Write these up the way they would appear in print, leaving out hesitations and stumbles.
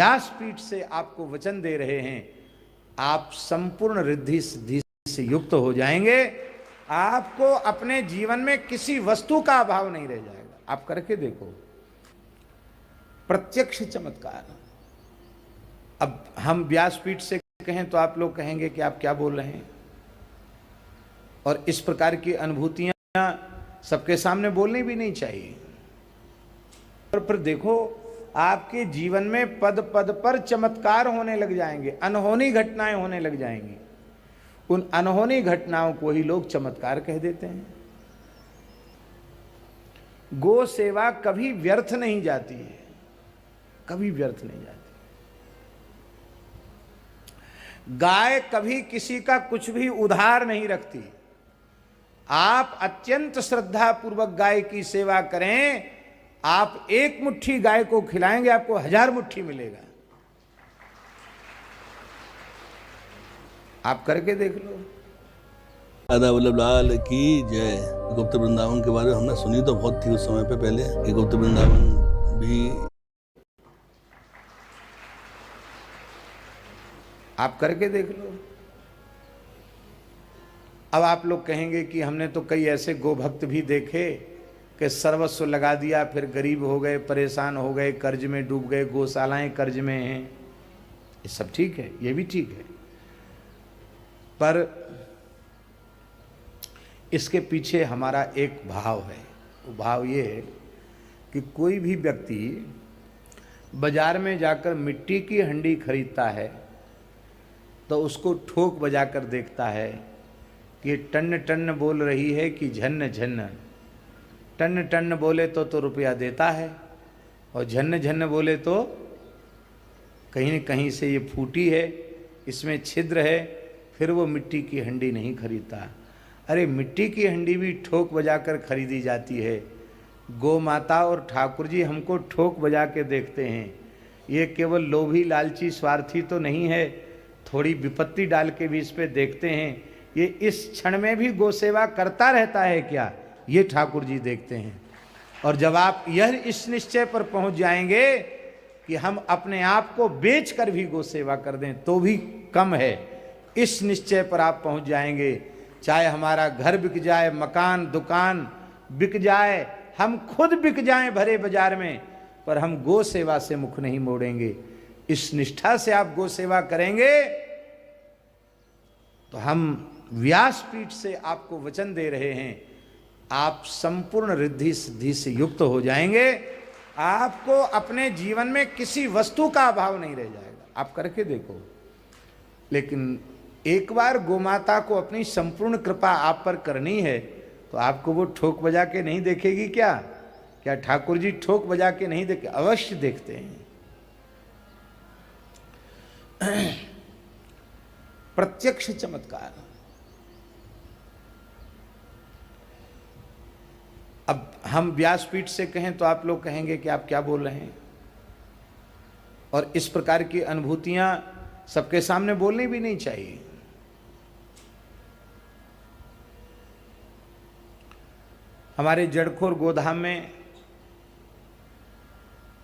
व्यासपीठ से आपको वचन दे रहे हैं, आप संपूर्ण रिद्धि सिद्धि से युक्त हो जाएंगे। आपको अपने जीवन में किसी वस्तु का अभाव नहीं रह जाएगा। आप करके देखो, प्रत्यक्ष चमत्कार। अब हम व्यासपीठ से कहें तो आप लोग कहेंगे कि आप क्या बोल रहे हैं, और इस प्रकार की अनुभूतियां सबके सामने बोलनी भी नहीं चाहिए। और फिर देखो, आपके जीवन में पद पद पर चमत्कार होने लग जाएंगे, अनहोनी घटनाएं होने लग जाएंगी। उन अनहोनी घटनाओं को ही लोग चमत्कार कह देते हैं। गो सेवा कभी व्यर्थ नहीं जाती है, कभी व्यर्थ नहीं जाती। गाय कभी किसी का कुछ भी उधार नहीं रखती। आप अत्यंत श्रद्धा पूर्वक गाय की सेवा करें, आप एक मुट्ठी गाय को खिलाएंगे, आपको 1000 मुट्ठी मिलेगा। आप करके देख लो। राधा वल्लभ लाल की जय। गुप्त वृंदावन के बारे में हमने सुनी तो बहुत थी उस समय पे पहले कि गुप्त वृंदावन भी। आप करके देख लो। अब आप लोग कहेंगे कि हमने तो कई ऐसे गोभक्त भी देखे कि सर्वस्व लगा दिया, फिर गरीब हो गए, परेशान हो गए, कर्ज में डूब गए, गौशालाएं कर्ज में हैं। ये सब ठीक है, ये भी ठीक है, पर इसके पीछे हमारा एक भाव है। वो भाव ये है कि कोई भी व्यक्ति बाजार में जाकर मिट्टी की हंडी खरीदता है तो उसको ठोक बजाकर देखता है कि टन्न टन्न बोल रही है कि झन्न झन्न। टन्न टन्न बोले तो रुपया देता है, और झन्न झन्न बोले तो कहीं न कहीं से ये फूटी है, इसमें छिद्र है, फिर वो मिट्टी की हंडी नहीं खरीदता। अरे मिट्टी की हंडी भी ठोक बजाकर खरीदी जाती है। गौ माता और ठाकुर जी हमको ठोक बजा के देखते हैं। ये केवल लोभी लालची स्वार्थी तो नहीं है, थोड़ी विपत्ति डाल के भी इस पे देखते हैं, ये इस क्षण में भी गौ सेवा करता रहता है क्या, ये ठाकुर जी देखते हैं। और जब आप यह इस निश्चय पर पहुंच जाएंगे कि हम अपने आप को बेच कर भी गौ सेवा कर दें तो भी कम है, इस निश्चय पर आप पहुंच जाएंगे, चाहे हमारा घर बिक जाए, मकान दुकान बिक जाए, हम खुद बिक जाएं भरे बाजार में, पर हम गौ सेवा से मुख नहीं मोड़ेंगे। इस निष्ठा से आप गौ सेवा करेंगे तो हम व्यासपीठ से आपको वचन दे रहे हैं, आप संपूर्ण रिद्धि सिद्धि से युक्त हो जाएंगे। आपको अपने जीवन में किसी वस्तु का अभाव नहीं रह जाएगा। आप करके देखो। लेकिन एक बार गोमाता को अपनी संपूर्ण कृपा आप पर करनी है तो आपको वो ठोक बजा के नहीं देखेगी क्या? क्या ठाकुर जी ठोक बजा के नहीं देखे? अवश्य देखते हैं। प्रत्यक्ष चमत्कार। अब हम व्यासपीठ से कहें तो आप लोग कहेंगे कि आप क्या बोल रहे हैं, और इस प्रकार की अनुभूतियां सबके सामने बोलनी भी नहीं चाहिए। हमारे जड़खोर गोधाम में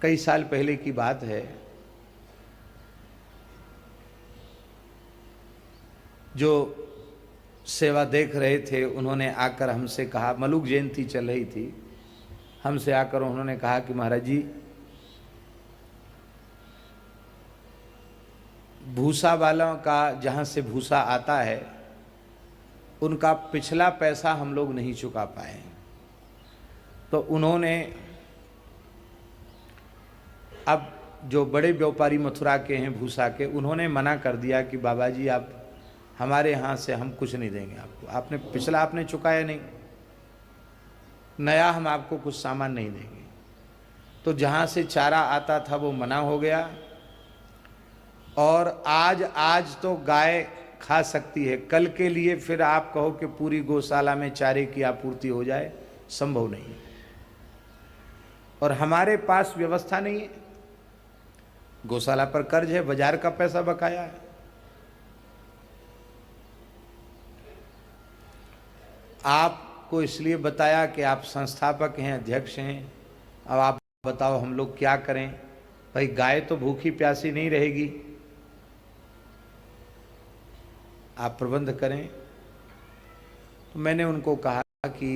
कई साल पहले की बात है, जो सेवा देख रहे थे उन्होंने आकर हमसे कहा, मलुक जयंती चल रही थी, हमसे आकर उन्होंने कहा कि महाराज जी, भूसा वालों का जहाँ से भूसा आता है उनका पिछला पैसा हम लोग नहीं चुका पाए। तो उन्होंने अब जो बड़े व्यापारी मथुरा के हैं भूसा के, उन्होंने मना कर दिया कि बाबा जी आप हमारे यहाँ से हम कुछ नहीं देंगे आपको, आपने पिछला आपने चुकाया नहीं, नया हम आपको कुछ सामान नहीं देंगे। तो जहाँ से चारा आता था वो मना हो गया, और आज तो गाय खा सकती है, कल के लिए फिर आप कहो कि पूरी गौशाला में चारे की आपूर्ति हो जाए, संभव नहीं है। और हमारे पास व्यवस्था नहीं है, गौशाला पर कर्ज है, बाजार का पैसा बकाया है। आपको इसलिए बताया कि आप संस्थापक हैं, अध्यक्ष हैं, अब आप बताओ हम लोग क्या करें। भाई गाय तो भूखी प्यासी नहीं रहेगी, आप प्रबंध करें। तो मैंने उनको कहा कि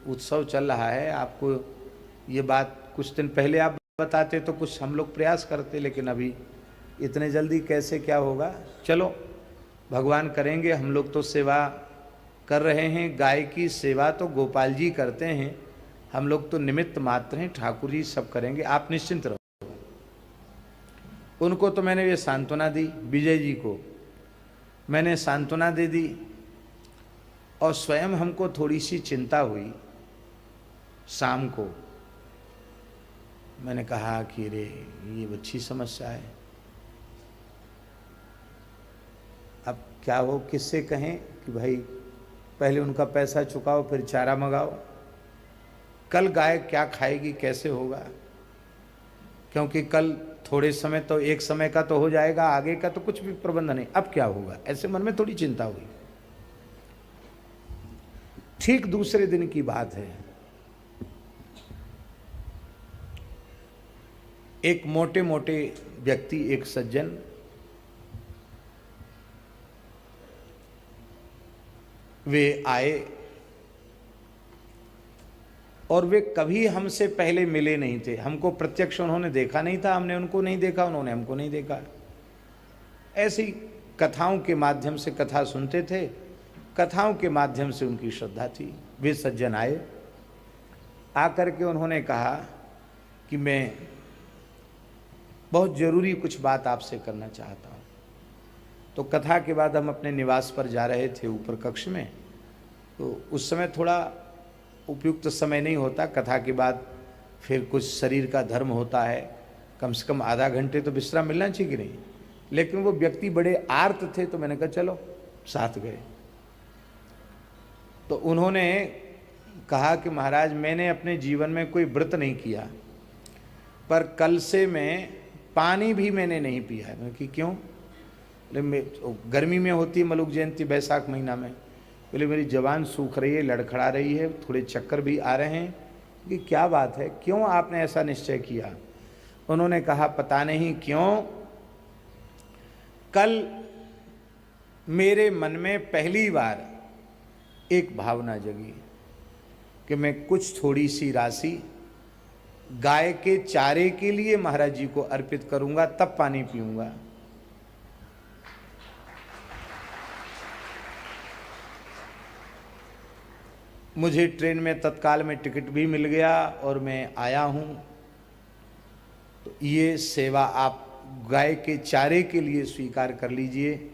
उत्सव चल रहा है, आपको ये बात कुछ दिन पहले आप बताते तो कुछ हम लोग प्रयास करते, लेकिन अभी इतने जल्दी कैसे क्या होगा, चलो भगवान करेंगे। हम लोग तो सेवा कर रहे हैं, गाय की सेवा तो गोपाल जी करते हैं, हम लोग तो निमित्त मात्र हैं, ठाकुर जी सब करेंगे, आप निश्चिंत रहो। उनको तो मैंने ये सांत्वना दी, विजय जी को मैंने सांत्वना दे दी, और स्वयं हमको थोड़ी सी चिंता हुई। शाम को मैंने कहा कि रे ये अच्छी समस्या है, अब क्या हो, किससे कहें कि भाई पहले उनका पैसा चुकाओ फिर चारा मंगाओ, कल गाय क्या खाएगी, कैसे होगा, क्योंकि कल थोड़े समय तो एक समय का तो हो जाएगा, आगे का तो कुछ भी प्रबंध नहीं, अब क्या होगा, ऐसे मन में थोड़ी चिंता हुई। ठीक दूसरे दिन की बात है, एक मोटे मोटे व्यक्ति, एक सज्जन वे आए, और वे कभी हमसे पहले मिले नहीं थे, हमको प्रत्यक्ष उन्होंने देखा नहीं था, हमने उनको नहीं देखा, उन्होंने हमको नहीं देखा। ऐसी कथाओं के माध्यम से कथा सुनते थे, कथाओं के माध्यम से उनकी श्रद्धा थी। वे सज्जन आए, आकर के उन्होंने कहा कि मैं बहुत जरूरी कुछ बात आपसे करना चाहता हूँ। तो कथा के बाद हम अपने निवास पर जा रहे थे ऊपर कक्ष में, तो उस समय थोड़ा उपयुक्त समय नहीं होता, कथा के बाद फिर कुछ शरीर का धर्म होता है, कम से कम आधा घंटे तो विश्राम मिलना चाहिए कि नहीं, लेकिन वो व्यक्ति बड़े आर्त थे, तो मैंने कहा चलो साथ गए। तो उन्होंने कहा कि महाराज मैंने अपने जीवन में कोई व्रत नहीं किया, पर कल से मैं पानी भी मैंने नहीं पिया है। मैं कि क्यों? बोले गर्मी में होती है मलुक जयंती, बैसाख महीना में, बोले मेरी जवान सूख रही है, लड़खड़ा रही है, थोड़े चक्कर भी आ रहे हैं, कि क्या बात है, क्यों आपने ऐसा निश्चय किया? उन्होंने कहा पता नहीं क्यों, कल मेरे मन में पहली बार एक भावना जगी कि मैं कुछ थोड़ी सी राशि गाय के चारे के लिए महाराज जी को अर्पित करूंगा, तब पानी पीऊंगा। मुझे ट्रेन में तत्काल में टिकट भी मिल गया और मैं आया हूं। तो ये सेवा आप गाय के चारे के लिए स्वीकार कर लीजिए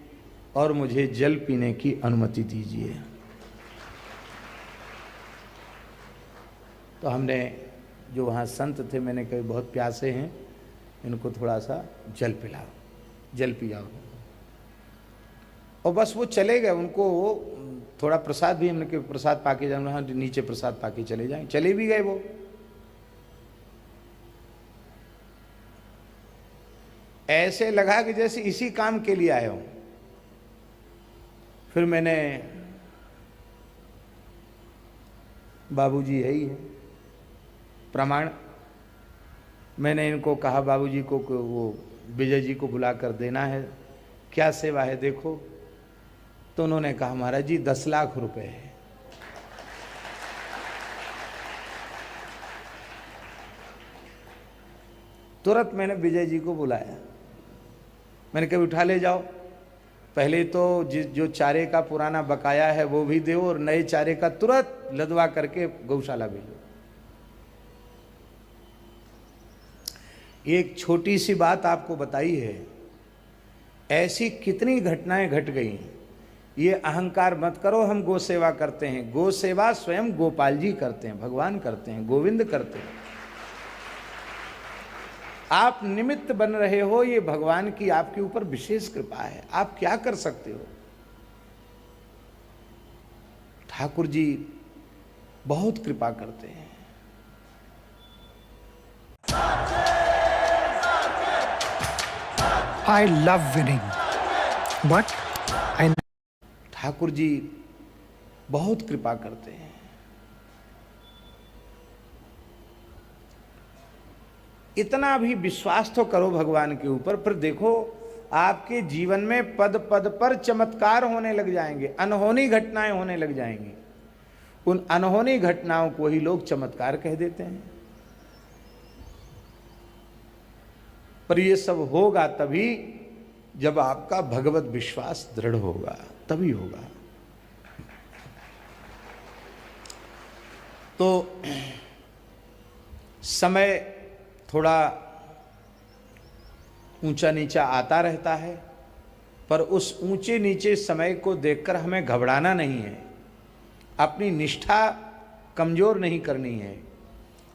और मुझे जल पीने की अनुमति दीजिए। तो हमने जो वहाँ संत थे, मैंने कहा बहुत प्यासे हैं, इनको थोड़ा सा जल पिलाओ, जल पियाओ। और बस वो चले गए, उनको थोड़ा प्रसाद भी हमने, प्रसाद पाके जाना, हाँ नीचे प्रसाद पाके चले जाएं, चले भी गए वो। ऐसे लगा कि जैसे इसी काम के लिए आए हो। फिर मैंने, बाबूजी है ही है प्रमाण, मैंने इनको कहा बाबूजी को वो विजय जी को बुला कर देना है, क्या सेवा है देखो। तो उन्होंने कहा महाराज जी 10 लाख रुपए है। तुरंत मैंने विजय जी को बुलाया, मैंने कहा उठा ले जाओ, पहले तो जो चारे का पुराना बकाया है वो भी दो और नए चारे का तुरंत लदवा करके गौशाला भेजो। एक छोटी सी बात आपको बताई है, ऐसी कितनी घटनाएं घट गई। ये अहंकार मत करो हम गो सेवा करते हैं, गो सेवा स्वयं गोपाल जी करते हैं, भगवान करते हैं, गोविंद करते हैं। आप निमित्त बन रहे हो, ये भगवान की आपके ऊपर विशेष कृपा है, आप क्या कर सकते हो। ठाकुर जी बहुत कृपा करते हैं। I love winning, but I Thakur ji बहुत कृपा करते हैं। इतना भी विश्वास तो करो भगवान के ऊपर, फिर देखो आपके जीवन में पद पद पर चमत्कार होने लग जाएंगे, अनहोनी घटनाएं होने लग जाएंगी। उन अनहोनी घटनाओं को ही लोग चमत्कार कह देते हैं। पर ये सब होगा तभी जब आपका भगवत विश्वास दृढ़ होगा, तभी होगा। तो समय थोड़ा ऊंचा नीचा आता रहता है, पर उस ऊंचे नीचे समय को देखकर हमें घबराना नहीं है, अपनी निष्ठा कमजोर नहीं करनी है,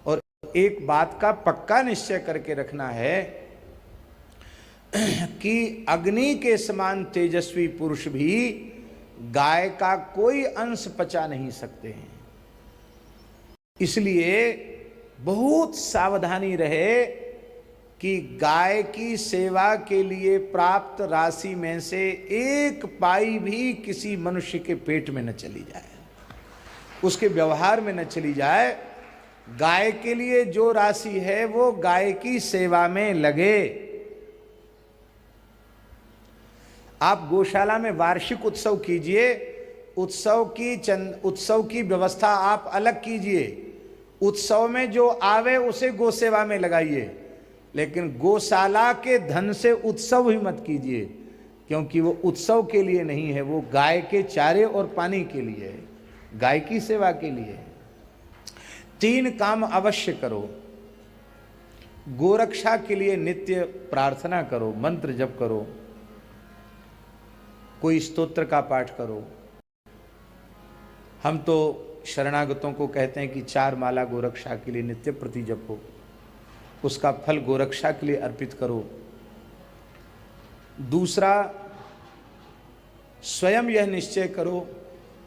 और एक बात का पक्का निश्चय करके रखना है कि अग्नि के समान तेजस्वी पुरुष भी गाय का कोई अंश पचा नहीं सकते हैं। इसलिए बहुत सावधानी रहे कि गाय की सेवा के लिए प्राप्त राशि में से एक पाई भी किसी मनुष्य के पेट में न चली जाए, उसके व्यवहार में न चली जाए। गाय के लिए जो राशि है वो गाय की सेवा में लगे। आप गौशाला में वार्षिक उत्सव कीजिए, उत्सव की व्यवस्था आप अलग कीजिए, उत्सव में जो आवे उसे गौ सेवा में लगाइए, लेकिन गौशाला के धन से उत्सव ही मत कीजिए, क्योंकि वो उत्सव के लिए नहीं है, वो गाय के चारे और पानी के लिए है, गाय की सेवा के लिए। 3 काम अवश्य करो। गोरक्षा के लिए नित्य प्रार्थना करो, मंत्र जप करो, कोई स्तोत्र का पाठ करो। हम तो शरणागतों को कहते हैं कि 4 माला गोरक्षा के लिए नित्य प्रति जपो, उसका फल गोरक्षा के लिए अर्पित करो। दूसरा, स्वयं यह निश्चय करो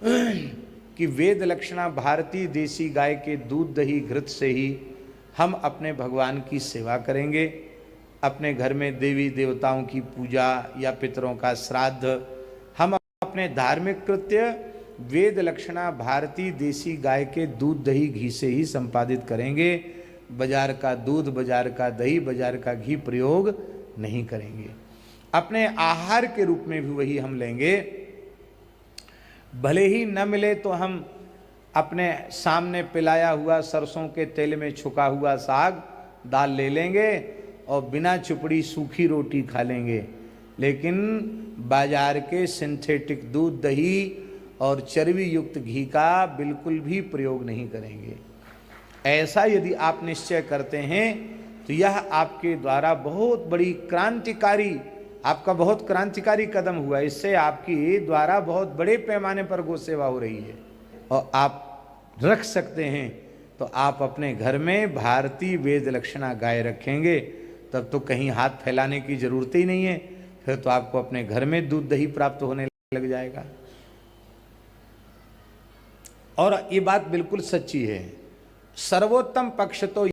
कि वेद लक्षणा भारतीय देसी गाय के दूध दही घृत से ही हम अपने भगवान की सेवा करेंगे। अपने घर में देवी देवताओं की पूजा या पितरों का श्राद्ध हम अपने धार्मिक कृत्य वेद लक्षणा भारतीय देसी गाय के दूध दही घी से ही संपादित करेंगे। बाजार का दूध, बाजार का दही, बाजार का घी प्रयोग नहीं करेंगे। अपने आहार के रूप में भी वही हम लेंगे। भले ही न मिले तो हम अपने सामने पिलाया हुआ सरसों के तेल में छुका हुआ साग दाल ले लेंगे और बिना चुपड़ी सूखी रोटी खा लेंगे, लेकिन बाजार के सिंथेटिक दूध दही और चर्बी युक्त घी का बिल्कुल भी प्रयोग नहीं करेंगे। ऐसा यदि आप निश्चय करते हैं तो यह आपके द्वारा बहुत बड़ी क्रांतिकारी, आपका बहुत क्रांतिकारी कदम हुआ। इससे आपकी द्वारा बहुत बड़े पैमाने पर गौ सेवा हो रही है, और आप रख सकते हैं तो आप अपने घर में भारतीय वेद लक्षणा गाय रखेंगे, तब तो कहीं हाथ फैलाने की जरूरत ही नहीं है। फिर तो आपको अपने घर में दूध दही प्राप्त होने लग जाएगा। और ये बात बिल्कुल सच्ची है। सर्वोत्तम पक्ष तो